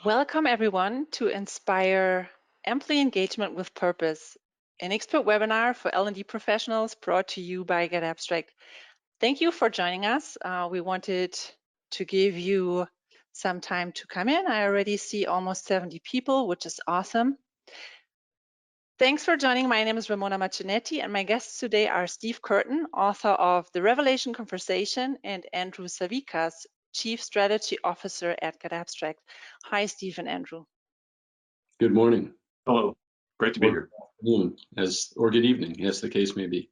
Welcome everyone to Inspire Employee Engagement with Purpose, an expert webinar for L&D professionals brought to you by Get Abstract. Thank you for joining us. We wanted to give you some time to come in. I already see almost 70 people, which is awesome. Thanks for joining. My name is Ramona Macinetti, and my guests today are Steve Curtin, author of The Revelation Conversation, and Andrew Savikas, Chief Strategy Officer at Get Abstract. Hi, Steve and Andrew. Good morning. Hello. Great to be here. Or good evening, as the case may be.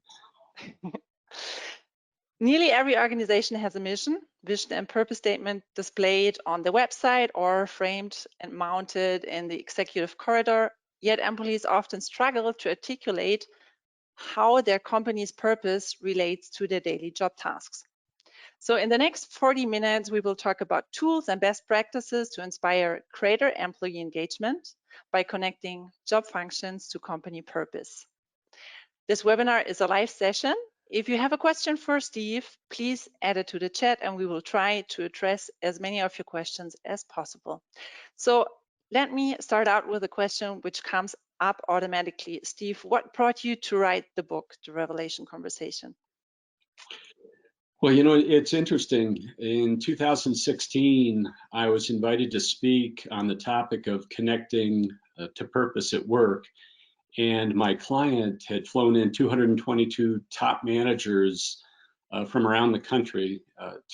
Nearly every organization has a mission, vision, and purpose statement displayed on the website or framed and mounted in the executive corridor. Yet employees often struggle to articulate how their company's purpose relates to their daily job tasks. So in the next 40 minutes, we will talk about tools and best practices to inspire greater employee engagement by connecting job functions to company purpose. This webinar is a live session. If you have a question for Steve, please add it to the chat and we will try to address as many of your questions as possible. So let me start out with a question which comes up automatically. Steve, what brought you to write the book, The Revelation Conversation? Well, you know, it's interesting. In 2016, I was invited to speak on the topic of connecting to purpose at work. And my client had flown in 222 top managers from around the country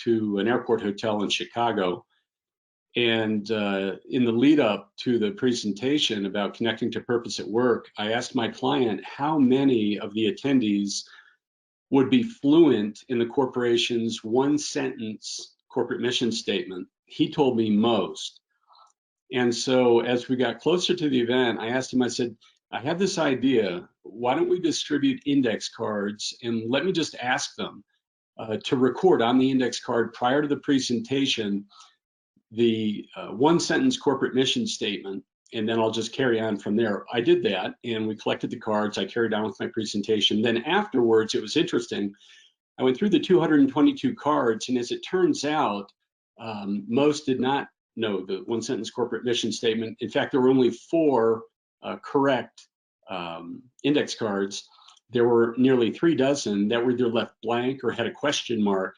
to an airport hotel in Chicago. And in the lead up to the presentation about connecting to purpose at work, I asked my client how many of the attendees would be fluent in the corporation's one-sentence corporate mission statement. He told me most. And so as we got closer to the event, I asked him, I said, I have this idea, why don't we distribute index cards and let me just ask them to record on the index card prior to the presentation the one-sentence corporate mission statement, and then I'll just carry on from there. I did that, and we collected the cards. I carried on with my presentation. Then afterwards, it was interesting. I went through the 222 cards, and as it turns out, most did not know the one-sentence corporate mission statement. In fact, there were only 4 correct index cards. There were nearly 3 dozen that were either left blank or had a question mark.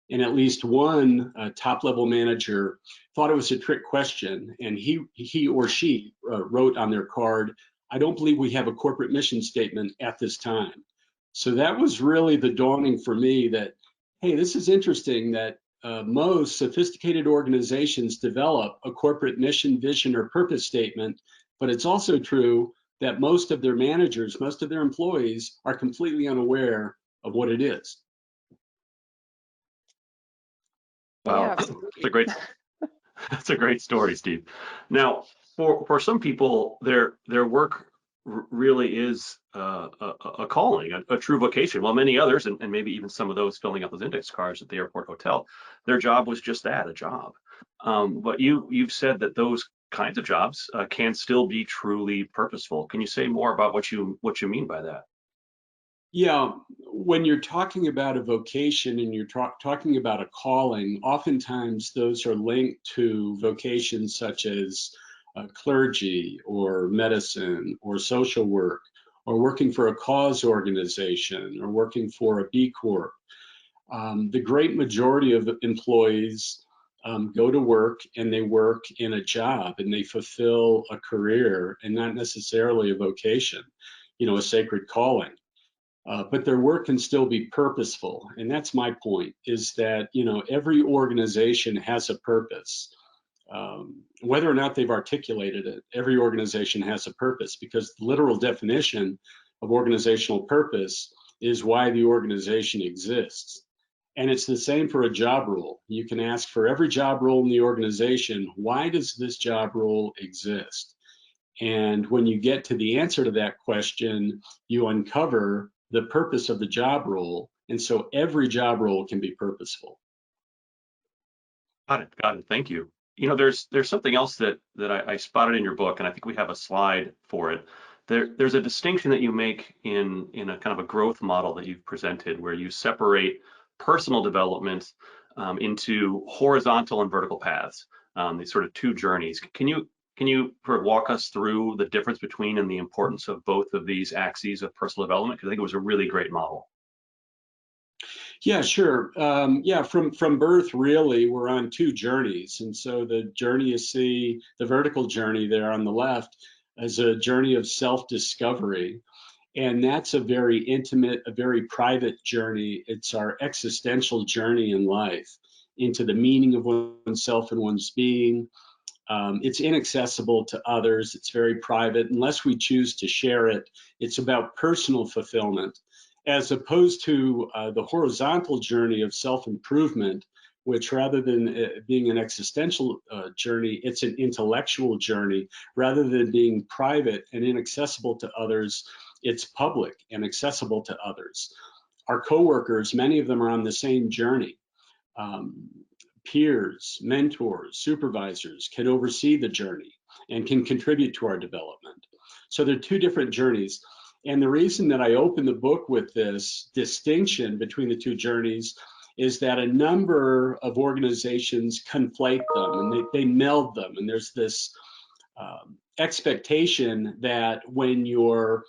And at least one top-level manager thought it was a trick question, and he or she wrote on their card, I don't believe we have a corporate mission statement at this time. So that was really the dawning for me that, hey, this is interesting that most sophisticated organizations develop a corporate mission, vision, or purpose statement, but it's also true that most of their managers, most of their employees are completely unaware of what it is. Wow, Yeah, that's a great story, Steve. Now, for some people, their work really is a calling, a true vocation. While many others, and maybe even some of those filling out those index cards at the airport hotel, their job was just that, a job. But you've said that those kinds of jobs can still be truly purposeful. Can you say more about what you mean by that? Yeah, when you're talking about a vocation and you're talking about a calling, oftentimes those are linked to vocations such as clergy or medicine or social work or working for a cause organization or working for a B Corp. The great majority of employees go to work and they work in a job and they fulfill a career and not necessarily a vocation, you know, a sacred calling. But their work can still be purposeful. And that's my point, is that, you know, every organization has a purpose. Whether or not they've articulated it, every organization has a purpose, because the literal definition of organizational purpose is why the organization exists. And it's the same for a job role. You can ask for every job role in the organization, why does this job role exist? And when you get to the answer to that question, you uncover the purpose of the job role. And so every job role can be purposeful. Got it. Thank you. You know, there's something else that I spotted in your book, and I think we have a slide for it. There's a distinction that you make in a kind of a growth model that you've presented, where you separate personal development into horizontal and vertical paths. these sort of two journeys. Can you sort of walk us through the difference between and the importance of both of these axes of personal development? Because I think it was a really great model. Yeah, sure. Yeah, from birth, really, we're on two journeys. And so the journey you see, the vertical journey there on the left, is a journey of self-discovery. And that's a very intimate, a very private journey. It's our existential journey in life into the meaning of oneself and one's being. It's inaccessible to others. It's very private. Unless we choose to share it, it's about personal fulfillment, as opposed to the horizontal journey of self-improvement, which rather than being an existential journey, it's an intellectual journey. Rather than being private and inaccessible to others, it's public and accessible to others. Our coworkers, many of them are on the same journey. Peers, mentors, supervisors can oversee the journey and can contribute to our development. So they're two different journeys. And the reason that I open the book with this distinction between the two journeys is that a number of organizations conflate them and they meld them. And there's this expectation that when your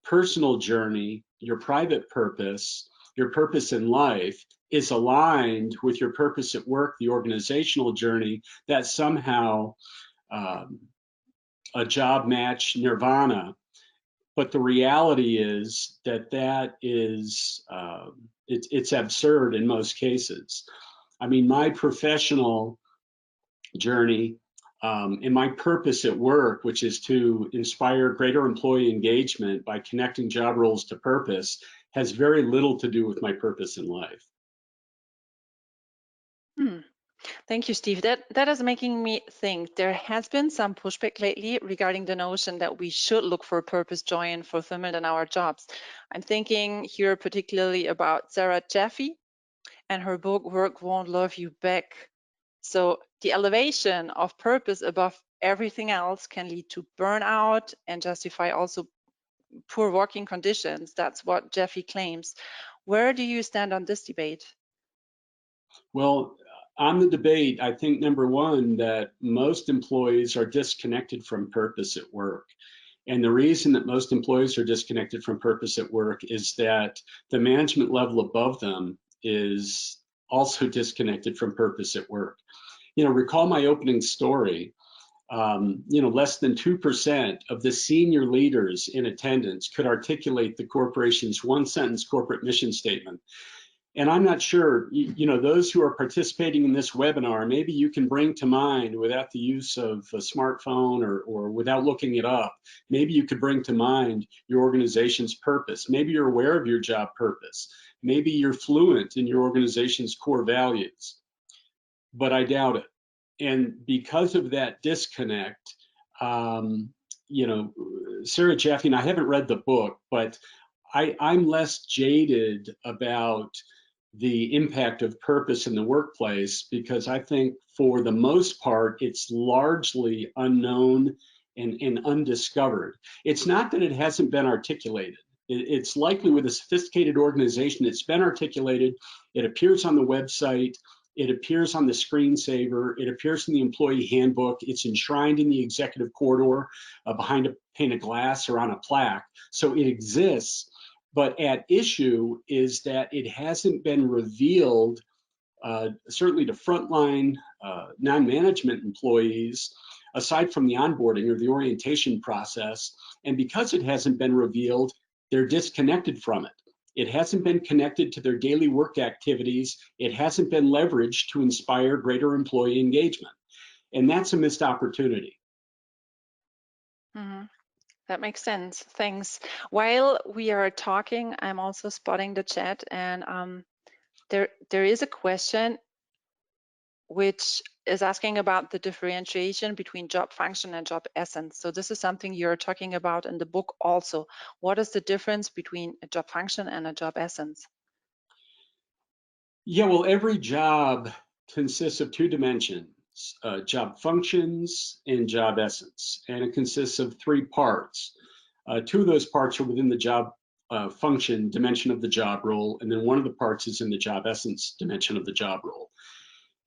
personal journey, your private purpose, your purpose in life is aligned with your purpose at work, the organizational journey, that somehow a job match nirvana. But the reality is that it's absurd in most cases. I mean, my professional journey and my purpose at work, which is to inspire greater employee engagement by connecting job roles to purpose, has very little to do with my purpose in life. Thank you, Steve. That is making me think. There has been some pushback lately regarding the notion that we should look for purpose, joy, and fulfillment in our jobs. I'm thinking here particularly about Sarah Jaffe and her book, Work Won't Love You Back. So the elevation of purpose above everything else can lead to burnout and justify also poor working conditions. That's what Jaffe claims. Where do you stand on this debate? Well, on the debate, I think number one, that most employees are disconnected from purpose at work. And the reason that most employees are disconnected from purpose at work is that the management level above them is also disconnected from purpose at work. You know, recall my opening story. Less than 2% of the senior leaders in attendance could articulate the corporation's one-sentence corporate mission statement. And I'm not sure, those who are participating in this webinar, maybe you can bring to mind, without the use of a smartphone or without looking it up, maybe you could bring to mind your organization's purpose. Maybe you're aware of your job purpose. Maybe you're fluent in your organization's core values, but I doubt it. And because of that disconnect, Sarah Jaffe, and I haven't read the book, but I'm less jaded about the impact of purpose in the workplace, because I think for the most part, it's largely unknown and undiscovered. It's not that it hasn't been articulated. It's likely with a sophisticated organization, it's been articulated, it appears on the website, it appears on the screensaver, it appears in the employee handbook, it's enshrined in the executive corridor behind a pane of glass or on a plaque. So it exists. But at issue is that it hasn't been revealed, certainly to frontline non-management employees, aside from the onboarding or the orientation process. And because it hasn't been revealed, they're disconnected from it. It hasn't been connected to their daily work activities. It hasn't been leveraged to inspire greater employee engagement. And that's a missed opportunity. Mm-hmm. That makes sense. Thanks. While we are talking, I'm also spotting the chat, and there is a question which is asking about the differentiation between job function and job essence. So this is something you're talking about in the book also. What is the difference between a job function and a job essence? Yeah, well, every job consists of two dimensions, job functions and job essence, and it consists of three parts. Two of those parts are within the job function dimension of the job role, and then one of the parts is in the job essence dimension of the job role.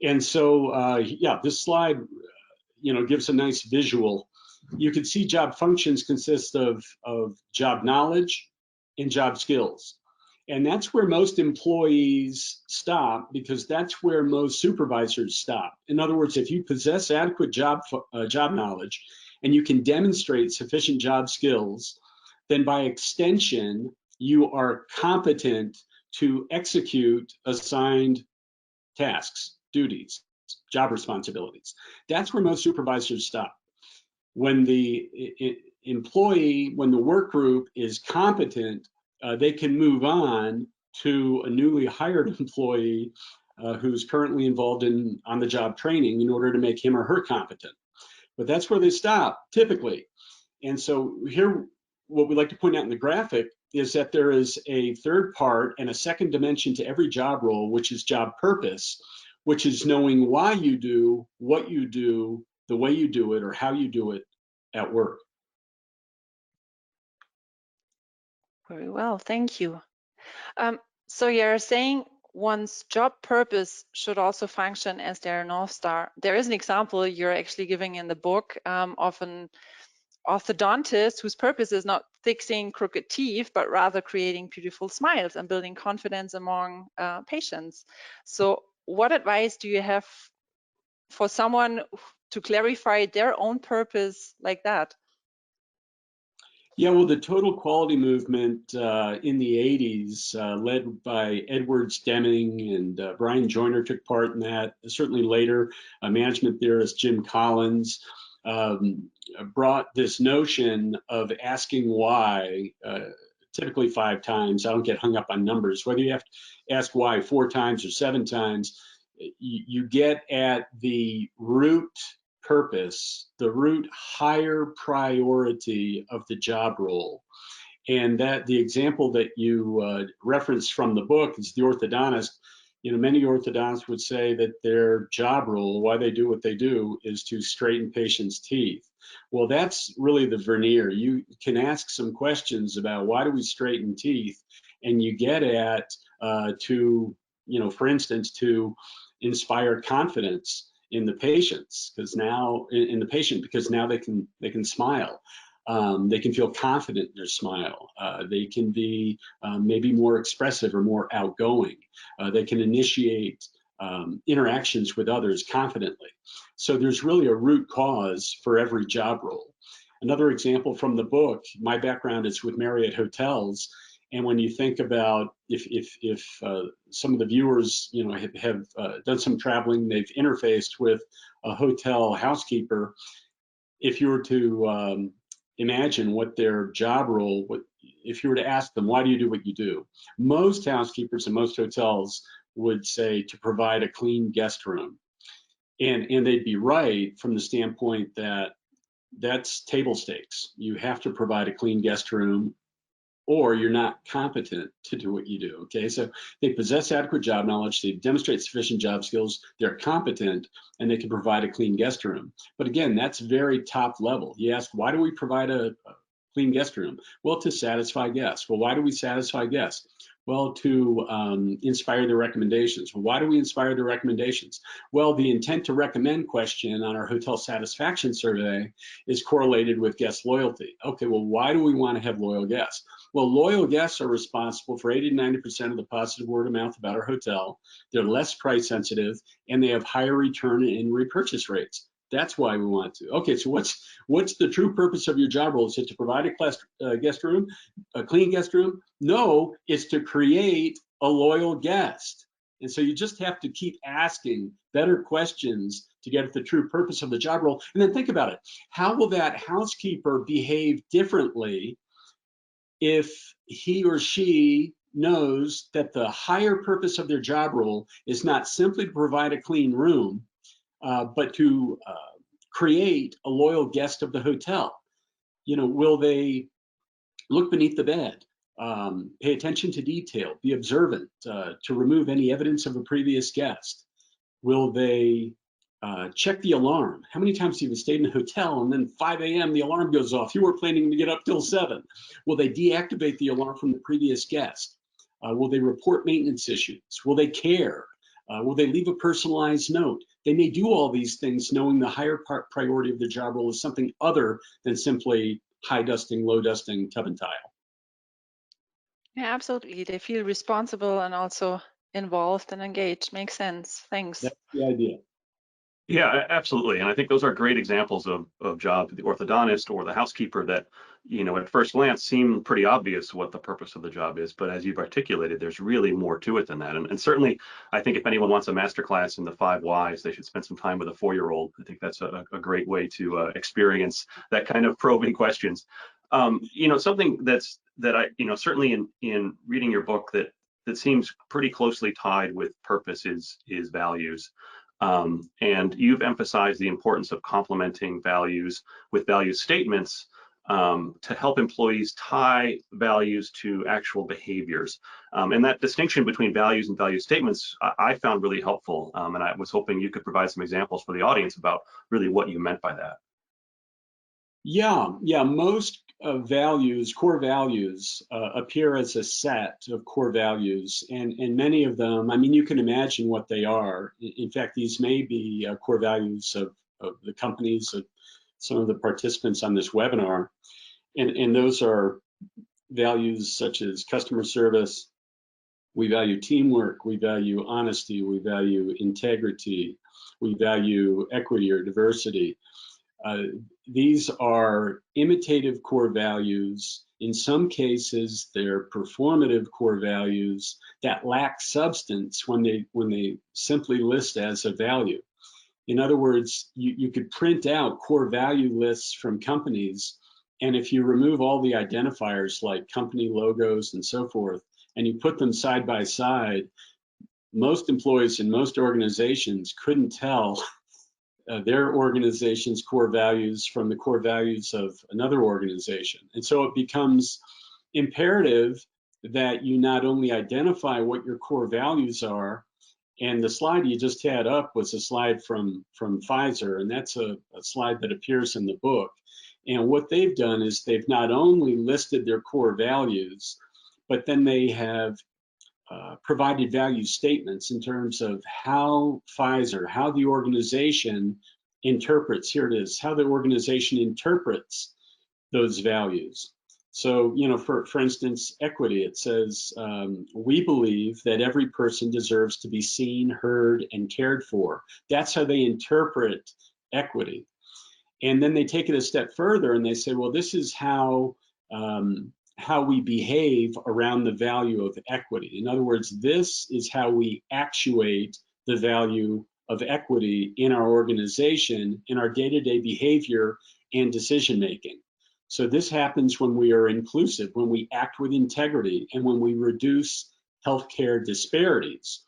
And so, yeah, this slide, gives a nice visual. You can see job functions consist of job knowledge and job skills. And that's where most employees stop, because that's where most supervisors stop. In other words, if you possess adequate job knowledge and you can demonstrate sufficient job skills, then by extension, you are competent to execute assigned tasks, duties, job responsibilities. That's where most supervisors stop. When the when the work group is competent, they can move on to a newly hired employee who's currently involved in on-the-job training in order to make him or her competent. But that's where they stop, typically. And so here, what we like to point out in the graphic is that there is a third part and a second dimension to every job role, which is job purpose, which is knowing why you do what you do, the way you do it, or how you do it at work. Very well, thank you. So you're saying one's job purpose should also function as their North Star. There is an example you're actually giving in the book of an orthodontist whose purpose is not fixing crooked teeth, but rather creating beautiful smiles and building confidence among patients. So what advice do you have for someone to clarify their own purpose like that? Yeah, well, the total quality movement in the 80s, led by Edwards Deming and Brian Joyner took part in that. Certainly later, management theorist Jim Collins brought this notion of asking why, typically 5 times. I don't get hung up on numbers. Whether you have to ask why 4 times or 7 times, you get at the root purpose, the root higher priority of the job role. And that the example that you referenced from the book is the orthodontist. Many orthodontists would say that their job role, why they do what they do, is to straighten patients' teeth. Well, that's really the veneer. You can ask some questions about why do we straighten teeth, and you get at for instance, to inspire confidence in the patients, because now they can smile. They can feel confident in their smile. They can be maybe more expressive or more outgoing. They can initiate interactions with others confidently. So there's really a root cause for every job role. Another example from the book, my background is with Marriott Hotels. And when you think about if some of the viewers have done some traveling, they've interfaced with a hotel housekeeper. If you were to imagine what their job role, if you were to ask them, why do you do what you do? Most housekeepers in most hotels would say to provide a clean guest room. And they'd be right from the standpoint that that's table stakes. You have to provide a clean guest room, or you're not competent to do what you do, okay? So they possess adequate job knowledge, they demonstrate sufficient job skills, they're competent, and they can provide a clean guest room. But again, that's very top level. You ask, why do we provide a clean guest room? Well, to satisfy guests. Well, why do we satisfy guests? Well, to inspire their recommendations. Well, why do we inspire their recommendations? Well, the intent to recommend question on our hotel satisfaction survey is correlated with guest loyalty. Okay, well, why do we want to have loyal guests? Well, loyal guests are responsible for 80 to 90% of the positive word of mouth about our hotel. They're less price sensitive, and they have higher return and repurchase rates. That's why we want to. Okay, so what's the true purpose of your job role? Is it to provide a guest room, a clean guest room? No, it's to create a loyal guest. And so you just have to keep asking better questions to get at the true purpose of the job role. And then think about it. How will that housekeeper behave differently if he or she knows that the higher purpose of their job role is not simply to provide a clean room, but to create a loyal guest of the hotel? Will they look beneath the bed, pay attention to detail, be observant to remove any evidence of a previous guest? Will they check the alarm? How many times have you stayed in a hotel and then 5 a.m. the alarm goes off? You were planning to get up till 7. Will they deactivate the alarm from the previous guest? Will they report maintenance issues? Will they care? Will they leave a personalized note? They may do all these things knowing the higher priority of the job role is something other than simply high dusting, low dusting, tub and tile. Yeah, absolutely. They feel responsible and also involved and engaged. Makes sense. Thanks. That's the idea. Yeah, absolutely. And I think those are great examples of job, the orthodontist or the housekeeper that, at first glance seem pretty obvious what the purpose of the job is. But as you've articulated, there's really more to it than that. And certainly, I think if anyone wants a masterclass in the 5 whys, they should spend some time with a 4-year-old. I think that's a great way to experience that kind of probing questions. Something that I, certainly in reading your book that seems pretty closely tied with purpose is values. And you've emphasized the importance of complementing values with value statements to help employees tie values to actual behaviors. And that distinction between values and value statements, I found really helpful. And I was hoping you could provide some examples for the audience about really what you meant by that. Yeah. Most values, core values, appear as a set of core values, and many of them, I mean, you can imagine what they are. In fact, these may be core values of the companies, of some of the participants on this webinar, and those are values such as customer service. We value teamwork, we value honesty, we value integrity, we value equity or diversity. These are imitative core values. In some cases, they're performative core values that lack substance when they simply list as a value. In other words, you could print out core value lists from companies, and if you remove all the identifiers like company logos and so forth, and you put them side by side, most employees in most organizations couldn't tell their organization's core values from the core values of another organization. And so it becomes imperative that you not only identify what your core values are, and the slide you just had up was a slide from Pfizer, and that's a slide that appears in the book. And what they've done is they've not only listed their core values, but then they have provided value statements in terms of how Pfizer, how the organization interprets, here it is, how the organization interprets those values. So, for instance, equity, it says, we believe that every person deserves to be seen, heard, and cared for. That's how they interpret equity. And then they take it a step further and they say, well, this is how we behave around the value of equity. In other words, this is how we actuate the value of equity in our organization, in our day-to-day behavior and decision-making. So this happens when we are inclusive, when we act with integrity, and when we reduce healthcare disparities.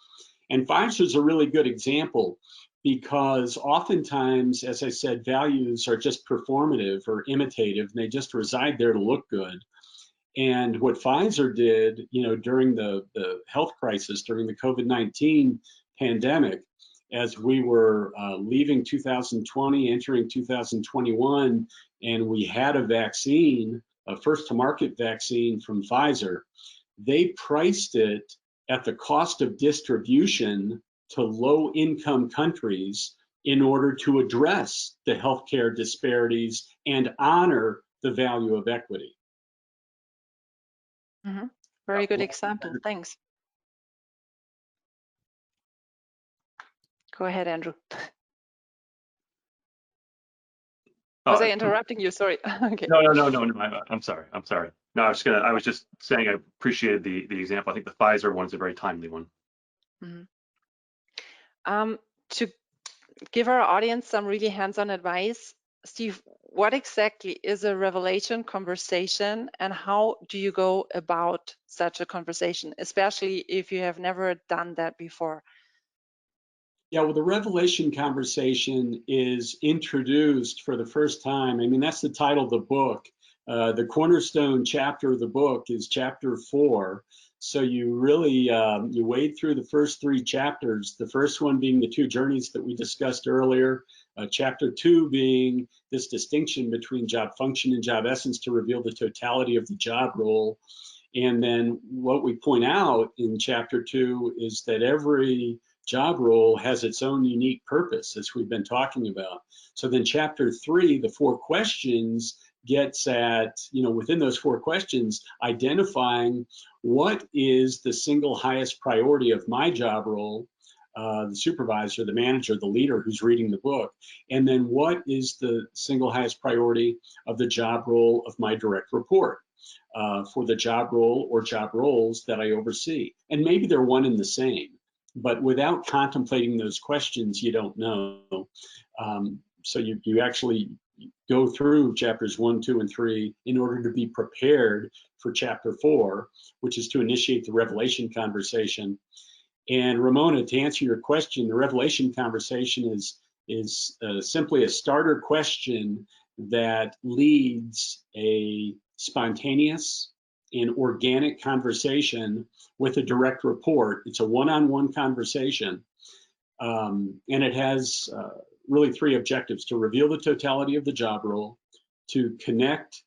And Pfizer is a really good example because oftentimes, as I said, values are just performative or imitative, and they just reside there to look good. And what Pfizer did, during the health crisis, during the COVID-19 pandemic, as we were leaving 2020, entering 2021, and we had a vaccine, a first-to-market vaccine from Pfizer, they priced it at the cost of distribution to low-income countries in order to address the healthcare disparities and honor the value of equity. Mm-hmm. Very good example. Thanks. Go ahead, Andrew. Was I interrupting you? Sorry. Okay. No. I'm sorry. No, I was just saying I appreciated the example. I think the Pfizer one is a very timely one. Mm-hmm. To give our audience some really hands-on advice, Steve, what exactly is a revelation conversation, and how do you go about such a conversation, especially if you have never done that before? Yeah, well, the revelation conversation is introduced for the first time. I mean, that's the title of the book. The cornerstone chapter of the book is chapter 4. So you really, you wade through the first 3 chapters, the first one being the 2 journeys that we discussed earlier, chapter 2 being this distinction between job function and job essence to reveal the totality of the job role. And then what we point out in chapter 2 is that every job role has its own unique purpose, as we've been talking about. So then chapter 3, the 4 questions, gets at, within those 4 questions, identifying what is the single highest priority of my job role, the supervisor, the manager, the leader who's reading the book, and then what is the single highest priority of the job role of my direct report, for the job role or job roles that I oversee. And maybe they're one and the same, but without contemplating those questions, you don't know. So you actually go through chapters 1, 2, and 3 in order to be prepared for chapter 4, which is to initiate the revelation conversation. And Ramona, to answer your question, the revelation conversation is simply a starter question that leads a spontaneous and organic conversation with a direct report. It's a one-on-one conversation, and it has really 3 objectives: to reveal the totality of the job role, to connect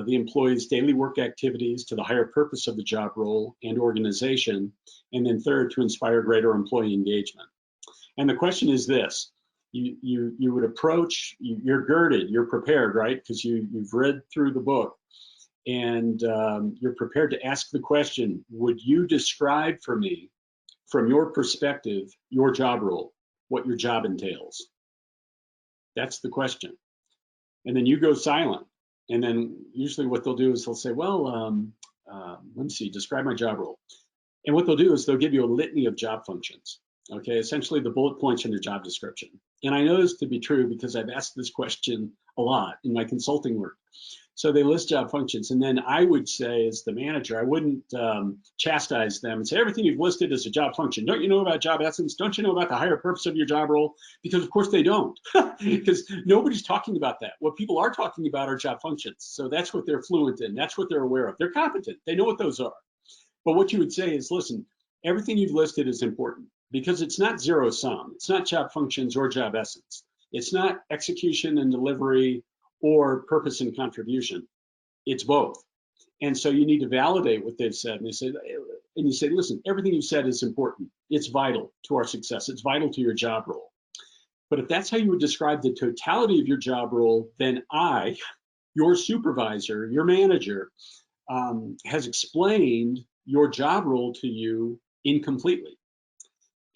the employee's daily work activities to the higher purpose of the job role and organization, and then third, to inspire greater employee engagement. And the question is this: you would approach, you're girded, you're prepared, right? Because you've read through the book, and you're prepared to ask the question, would you describe for me, from your perspective, your job role, what your job entails? That's the question. And then you go silent. And then usually what they'll do is they'll say, well, let me see, describe my job role. And what they'll do is they'll give you a litany of job functions. Okay, essentially the bullet points in your job description. And I know this to be true because I've asked this question a lot in my consulting work. So they list job functions, and then I would say, as the manager, I wouldn't chastise them and say, everything you've listed is a job function. Don't you know about job essence? Don't you know about the higher purpose of your job role? Because of course they don't, because nobody's talking about that. What people are talking about are job functions. So that's what they're fluent in. That's what they're aware of. They're competent. They know what those are. But what you would say is, listen, everything you've listed is important because it's not zero sum. It's not job functions or job essence. It's not execution and delivery or purpose and contribution. It's both. And so you need to validate what they've said. And you say, listen, everything you've said is important. It's vital to our success. It's vital to your job role. But if that's how you would describe the totality of your job role, then I, your supervisor, your manager, has explained your job role to you incompletely.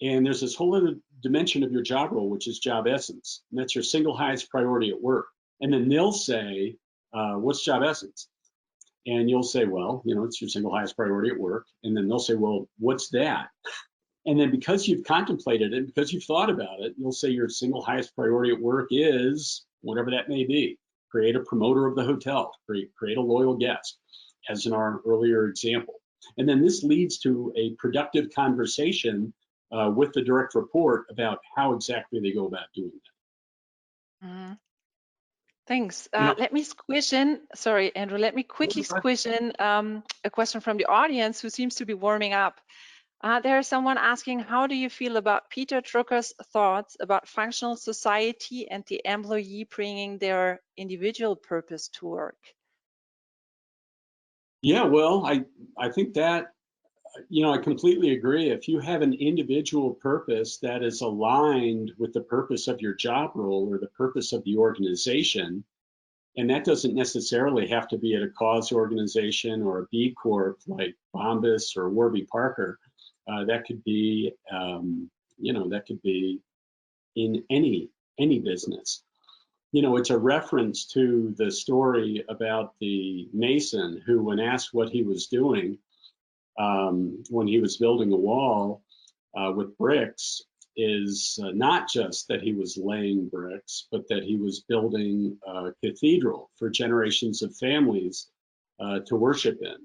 And there's this whole other dimension of your job role, which is job essence. And that's your single highest priority at work. And then they'll say, what's job essence? And you'll say, well, it's your single highest priority at work. And then they'll say, well, what's that? And then because you've contemplated it, because you've thought about it, you'll say your single highest priority at work is whatever that may be. Create a promoter of the hotel, create a loyal guest, as in our earlier example. And then this leads to a productive conversation with the direct report about how exactly they go about doing that. Mm-hmm. Thanks. Let me squish in, sorry, Andrew, let me quickly squish in a question from the audience who seems to be warming up. There's someone asking, how do you feel about Peter Drucker's thoughts about functional society and the employee bringing their individual purpose to work? Yeah, well, I think that, I completely agree. If you have an individual purpose that is aligned with the purpose of your job role or the purpose of the organization, and that doesn't necessarily have to be at a cause organization or a B Corp like Bombas or Warby Parker. That could be, that could be in any business. It's a reference to the story about the mason who, when asked what he was doing, when he was building a wall with bricks, is not just that he was laying bricks, but that he was building a cathedral for generations of families to worship in.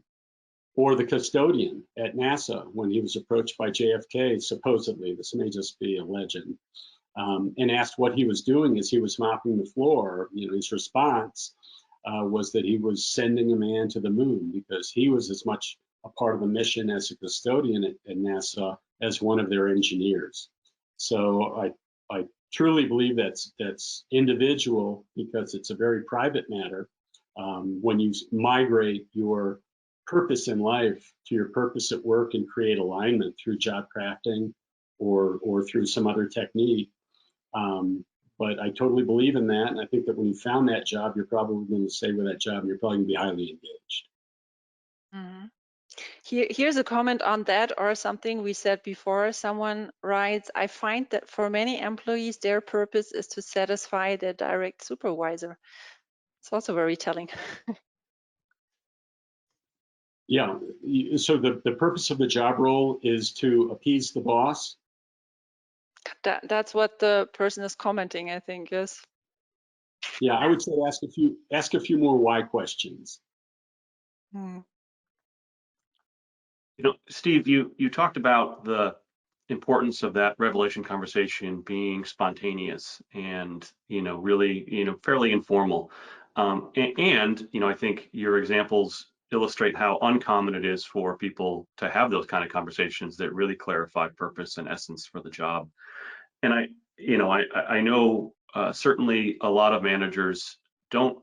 Or the custodian at NASA, when he was approached by JFK, supposedly, this may just be a legend, and asked what he was doing as he was mopping the floor. His response was that he was sending a man to the moon because he was as much a part of the mission as a custodian at NASA as one of their engineers. So I truly believe that's individual because it's a very private matter. When you migrate your purpose in life to your purpose at work and create alignment through job crafting or through some other technique. But I totally believe in that, and I think that when you found that job, you're probably going to stay with that job, and you're probably going to be highly engaged. Mm-hmm. Here's a comment on that, or something we said before. Someone writes, I find that for many employees, their purpose is to satisfy their direct supervisor. It's also very telling. Yeah, so the purpose of the job role is to appease the boss. That's what the person is commenting, I think, yes. Yeah, I would say ask a few more why questions. Hmm. You know, Steve, you talked about the importance of that revelation conversation being spontaneous and, you know, really, you know, fairly informal. And, you know, I think your examples illustrate how uncommon it is for people to have those kind of conversations that really clarify purpose and essence for the job. And I know certainly a lot of managers don't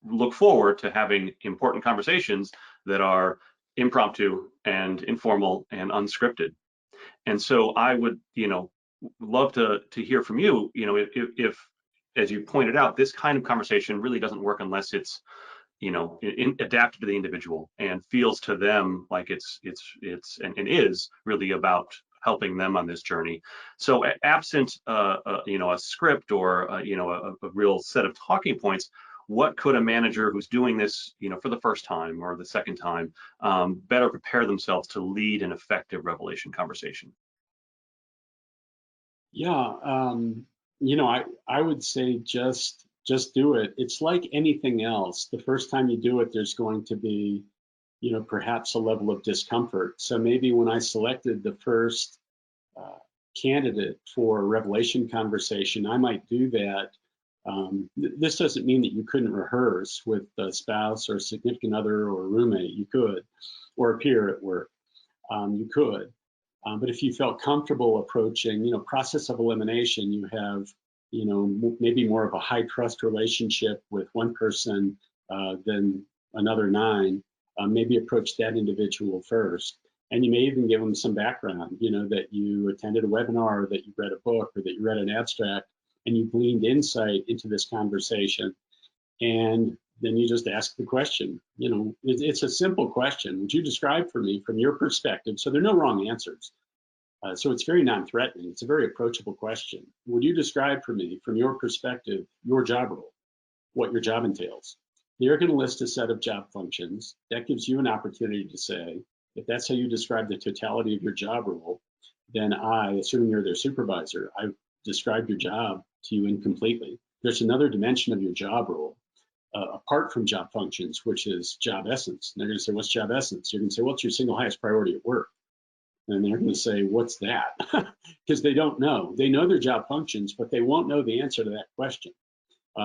look forward to having important conversations that are impromptu and informal and unscripted. And so I would, you know, love to hear from you, you know, if as you pointed out, this kind of conversation really doesn't work unless it's, you know, adapted to the individual and feels to them like it's and is really about helping them on this journey. So absent you know, a script or you know, a real set of talking points, what could a manager who's doing this, you know, for the first time or the second time better prepare themselves to lead an effective revelation conversation? Yeah, you know, I would say just do it. It's like anything else. The first time you do it, there's going to be, you know, perhaps a level of discomfort. So maybe when I selected the first uh, candidate for a revelation conversation, I might do that. This doesn't mean that you couldn't rehearse with a spouse or a significant other or a roommate. You could, or a peer at work. You could. But if you felt comfortable approaching, you know, process of elimination, you have, you know, maybe more of a high trust relationship with one person than another 9. Maybe approach that individual first. And you may even give them some background, you know, that you attended a webinar, or that you read a book, or that you read an abstract, and you gleaned insight into this conversation. And then you just ask the question. You know, it's a simple question. Would you describe for me from your perspective? So there are no wrong answers. So it's very non-threatening. It's a very approachable question. Would you describe for me from your perspective your job role, what your job entails? They're going to list a set of job functions. That gives you an opportunity to say, if that's how you describe the totality of your job role, then I, assuming you're their supervisor, I've described your job to you incompletely. There's another dimension of your job role apart from job functions, which is job essence. And they're going to say, what's job essence? You're going to say, what's your single highest priority at work? And they're going to say, what's that? Because they don't know. They know their job functions, but they won't know the answer to that question.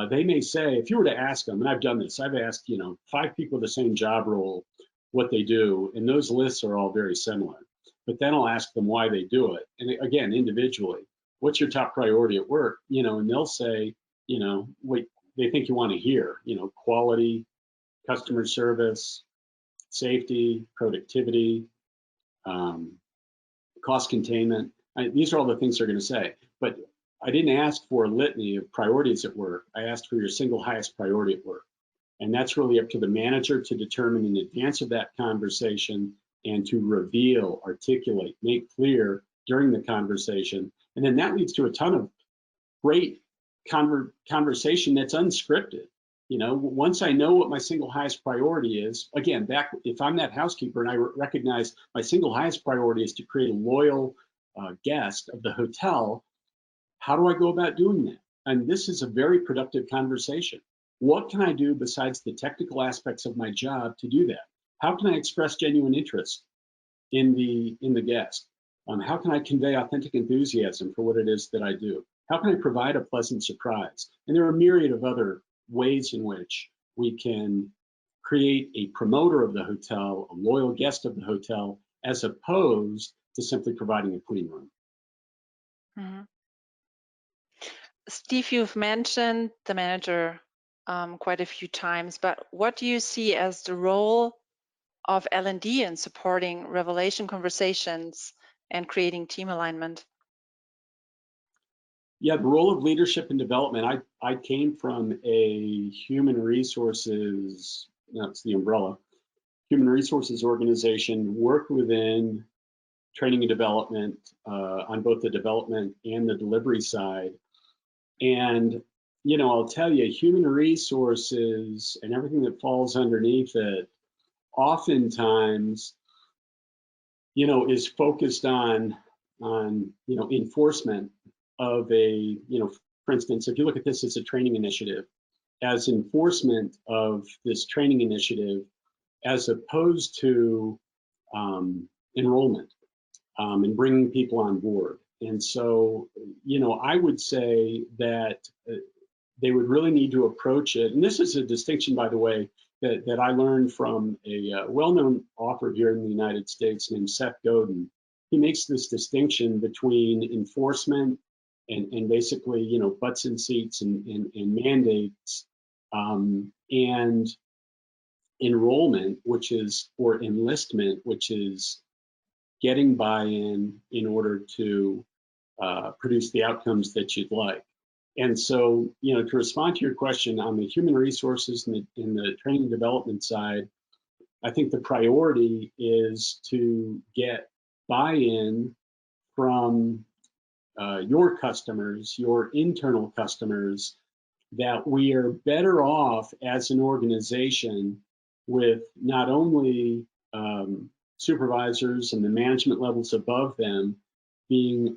They may say, if you were to ask them, and I've done this, I've asked, you know, 5 people the same job role, what they do, and those lists are all very similar. But then I'll ask them why they do it. And again, individually, what's your top priority at work? You know, and they'll say, you know, what they think you want to hear, you know, quality, customer service, safety, productivity, cost containment. These are all the things they're going to say. But I didn't ask for a litany of priorities at work. I asked for your single highest priority at work. And that's really up to the manager to determine in advance of that conversation and to reveal, articulate, make clear during the conversation. And then that leads to a ton of great conversation that's unscripted. You know, once I know what my single highest priority is, again, back if I'm that housekeeper and I recognize my single highest priority is to create a loyal guest of the hotel, how do I go about doing that? And this is a very productive conversation. What can I do besides the technical aspects of my job to do that? How can I express genuine interest in the guest? How can I convey authentic enthusiasm for what it is that I do? How can I provide a pleasant surprise? And there are a myriad of other ways in which we can create a promoter of the hotel, a loyal guest of the hotel, as opposed to simply providing a clean room. Mm-hmm. Steve, you've mentioned the manager quite a few times, but what do you see as the role of L&D in supporting revelation conversations and creating team alignment? Yeah, the role of leadership and development. I came from a human resources, that's the umbrella, human resources organization, worked within training and development on both the development and the delivery side. And, you know, I'll tell you, human resources and everything that falls underneath it, oftentimes, you know, is focused on, you know, enforcement of a, you know, for instance, if you look at this as a training initiative, as enforcement of this training initiative, as opposed to enrollment and bringing people on board. And so, you know, I would say that they would really need to approach it. And this is a distinction, by the way, that I learned from a well-known author here in the United States named Seth Godin. He makes this distinction between enforcement and basically, you know, butts in seats and mandates, and enrollment, which is, or enlistment, which is getting buy-in in order to produce the outcomes that you'd like. And so, you know, to respond to your question on the human resources and the training and development side, I think the priority is to get buy-in from your customers, your internal customers, that we are better off as an organization with not only supervisors and the management levels above them being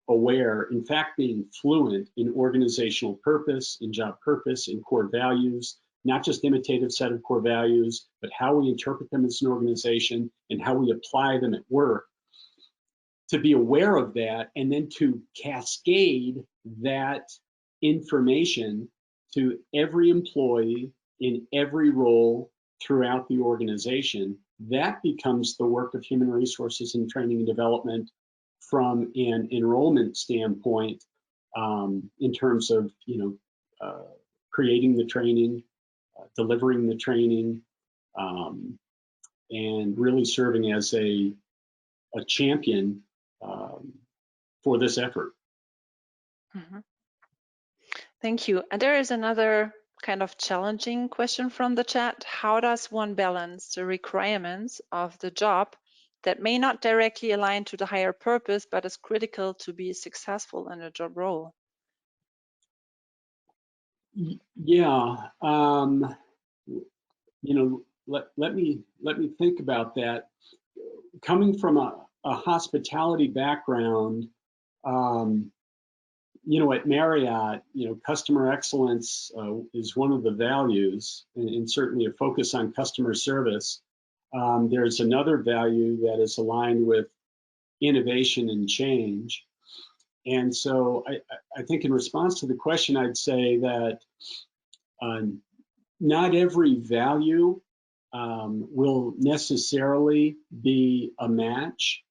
aware, in fact, being fluent in organizational purpose, in job purpose, in core values, not just imitative set of core values, but how we interpret them as an organization and how we apply them at work, to be aware of that and then to cascade that information to every employee in every role throughout the organization. That becomes the work of human resources and training and development from an enrollment standpoint, in terms of, you know, creating the training, delivering the training, and really serving as a champion for this effort. Mm-hmm. Thank you. And there is another kind of challenging question from the chat. How does one balance the requirements of the job that may not directly align to the higher purpose, but is critical to be successful in a job role? Yeah, you know, let me think about that. Coming from a hospitality background, you know, at Marriott, you know, customer excellence is one of the values, and certainly a focus on customer service. There's another value that is aligned with innovation and change. And so I think in response to the question, I'd say that not every value will necessarily be a match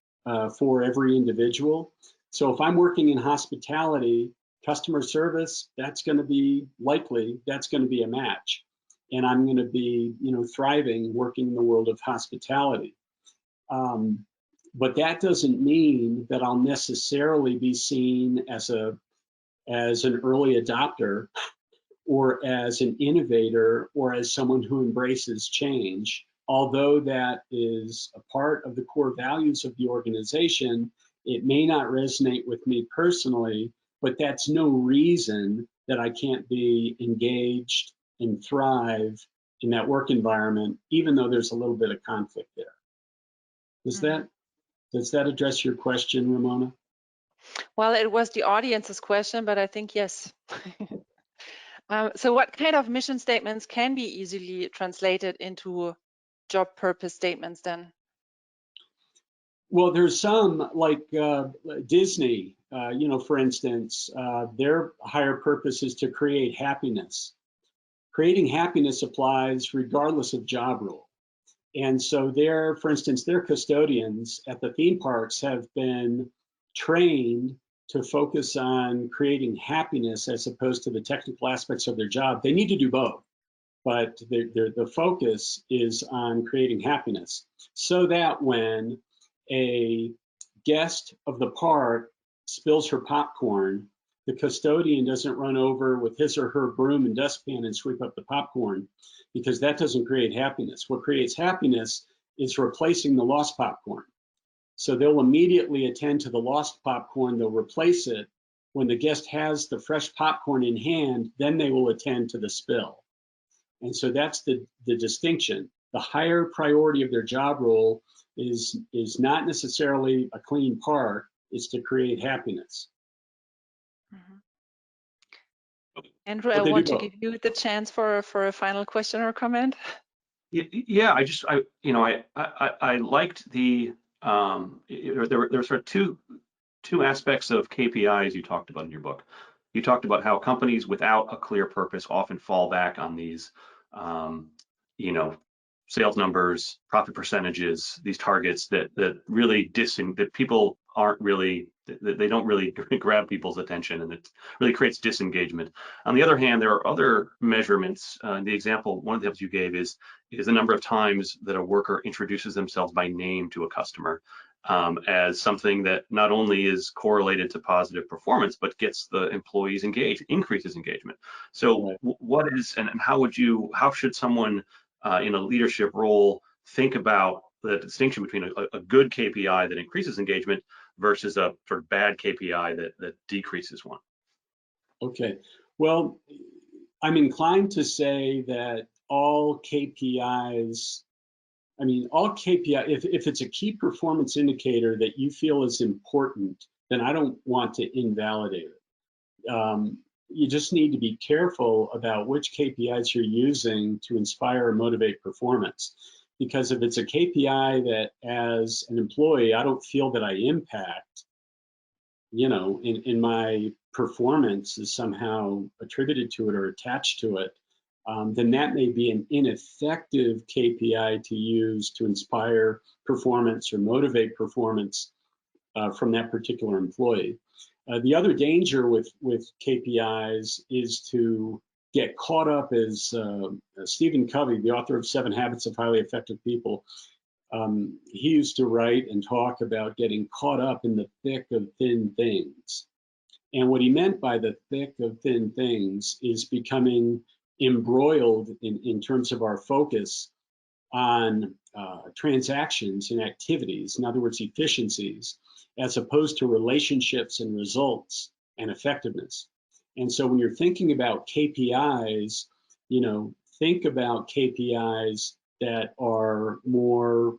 for every individual. So if I'm working in hospitality, customer service, that's going to be likely, that's going to be a match. And I'm going to be, you know, thriving working in the world of hospitality. But that doesn't mean that I'll necessarily be seen as an early adopter or as an innovator or as someone who embraces change. Although that is a part of the core values of the organization, it may not resonate with me personally, but that's no reason that I can't be engaged and thrive in that work environment, even though there's a little bit of conflict there. Does that address your question, Ramona? Well, it was the audience's question, but I think yes. So what kind of mission statements can be easily translated into job purpose statements then? Well, there's some like Disney, you know, for instance, their higher purpose is to create happiness. Creating happiness applies regardless of job role. And so for instance, their custodians at the theme parks have been trained to focus on creating happiness as opposed to the technical aspects of their job. They need to do both, but the focus is on creating happiness so that when a guest of the park spills her popcorn, the custodian doesn't run over with his or her broom and dustpan and sweep up the popcorn, because that doesn't create happiness. What creates happiness is replacing the lost popcorn. So they'll immediately attend to the lost popcorn, they'll replace it. When the guest has the fresh popcorn in hand, then they will attend to the spill. And so that's the distinction. The higher priority of their job role is not necessarily a clean park, it's to create happiness. Andrew, But I they do want to both. give you the chance for a final question or comment. Yeah, I liked the there were sort of two aspects of KPIs you talked about in your book. You talked about how companies without a clear purpose often fall back on these, you know, sales numbers, profit percentages, these targets that really that people aren't really, that they don't really grab people's attention, and it really creates disengagement. On the other hand, there are other measurements. The example, one of the examples you gave is the number of times that a worker introduces themselves by name to a customer, as something that not only is correlated to positive performance, but gets the employees engaged, increases engagement. So what is, and how should someone in a leadership role think about the distinction between a good KPI that increases engagement versus a sort of bad KPI that decreases one? Okay, well, I'm inclined to say that all KPIs, if it's a key performance indicator that you feel is important, then I don't want to invalidate it. You just need to be careful about which KPIs you're using to inspire or motivate performance. Because if it's a KPI that, as an employee, I don't feel that I impact, in my performance is somehow attributed to it or attached to it, then that may be an ineffective KPI to use to inspire performance or motivate performance from that particular employee. The other danger with KPIs is to get caught up, as Stephen Covey, the author of 7 Habits of Highly Effective People, he used to write and talk about getting caught up in the thick of thin things. And what he meant by the thick of thin things is becoming embroiled in terms of our focus on transactions and activities, in other words, efficiencies, as opposed to relationships and results and effectiveness. And so when you're thinking about KPIs, think about KPIs that are more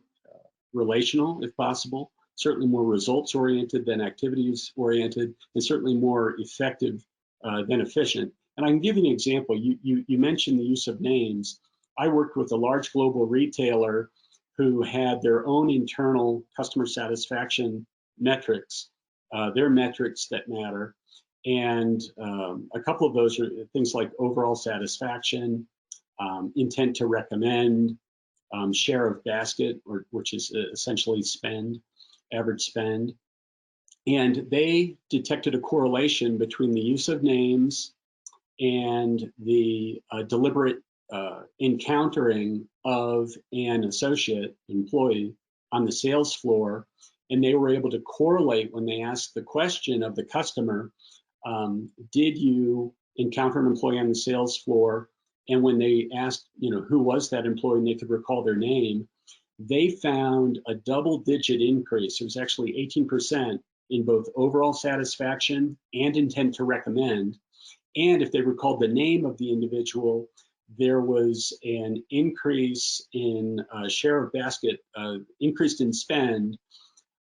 relational, if possible, certainly more results oriented than activities oriented, and certainly more effective than efficient. And I can give you an example. You mentioned the use of names. I worked with a large global retailer who had their own internal customer satisfaction metrics, their metrics that matter. And a couple of those are things like overall satisfaction, intent to recommend, share of basket, which is essentially spend, average spend. And they detected a correlation between the use of names and the deliberate encountering of an associate employee on the sales floor. And they were able to correlate when they asked the question of the customer, did you encounter an employee on the sales floor? And when they asked, who was that employee, and they could recall their name, they found a double-digit increase. It was actually 18% in both overall satisfaction and intent to recommend. And if they recalled the name of the individual, there was an increase in share of basket, increased in spend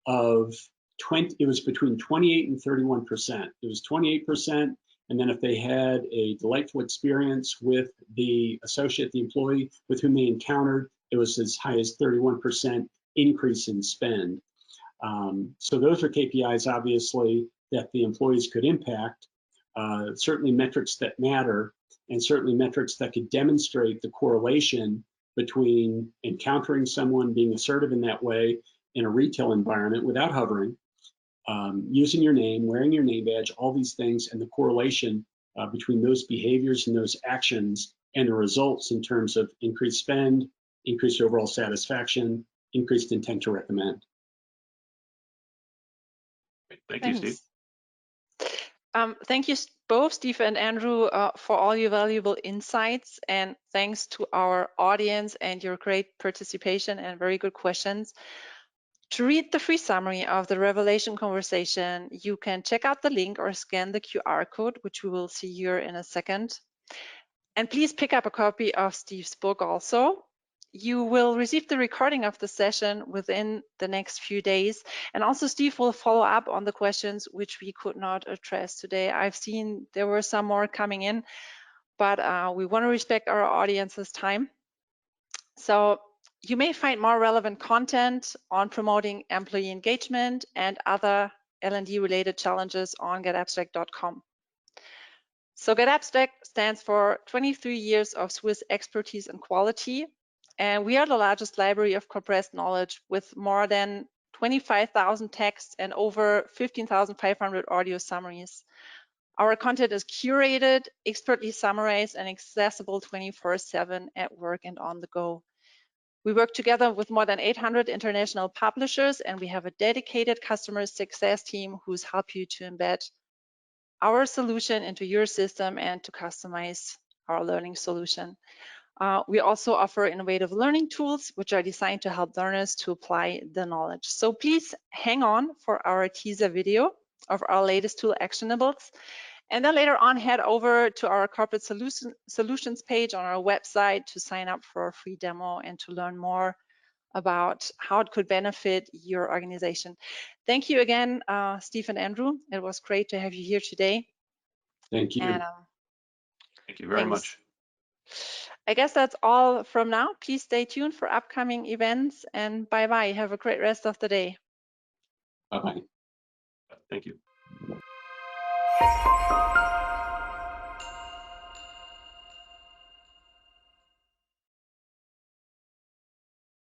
of 20. It was between 28 and 31%. It was 28%. And then if they had a delightful experience with the associate, the employee with whom they encountered, it was as high as 31% increase in spend. So those are KPIs, obviously, that the employees could impact, certainly metrics that matter, and certainly metrics that could demonstrate the correlation between encountering someone, being assertive in that way in a retail environment without hovering, using your name, wearing your name badge, all these things, and the correlation between those behaviors and those actions and the results in terms of increased spend, increased overall satisfaction, increased intent to recommend. Thank you, Steve. Thank you both, Steve and Andrew, for all your valuable insights, and thanks to our audience and your great participation and very good questions. To read the free summary of the Revelation conversation, you can check out the link or scan the QR code, which we will see here in a second. And please pick up a copy of Steve's book also. You will receive the recording of the session within the next few days. And also Steve will follow up on the questions which we could not address today. I've seen there were some more coming in, but we want to respect our audience's time. So you may find more relevant content on promoting employee engagement and other L&D related challenges on getabstract.com. So GetAbstract stands for 23 years of Swiss expertise and quality. And we are the largest library of compressed knowledge with more than 25,000 texts and over 15,500 audio summaries. Our content is curated, expertly summarized, and accessible 24/7 at work and on the go. We work together with more than 800 international publishers, and we have a dedicated customer success team who's helped you to embed our solution into your system and to customize our learning solution. We also offer innovative learning tools, which are designed to help learners to apply the knowledge. So please hang on for our teaser video of our latest tool actionables. And then later on, head over to our corporate solutions page on our website to sign up for a free demo and to learn more about how it could benefit your organization. Thank you again, Steve and Andrew. It was great to have you here today. Thank you. And, Thank you very much. I guess that's all from now. Please stay tuned for upcoming events, and bye-bye. Have a great rest of the day. Bye-bye. Thank you.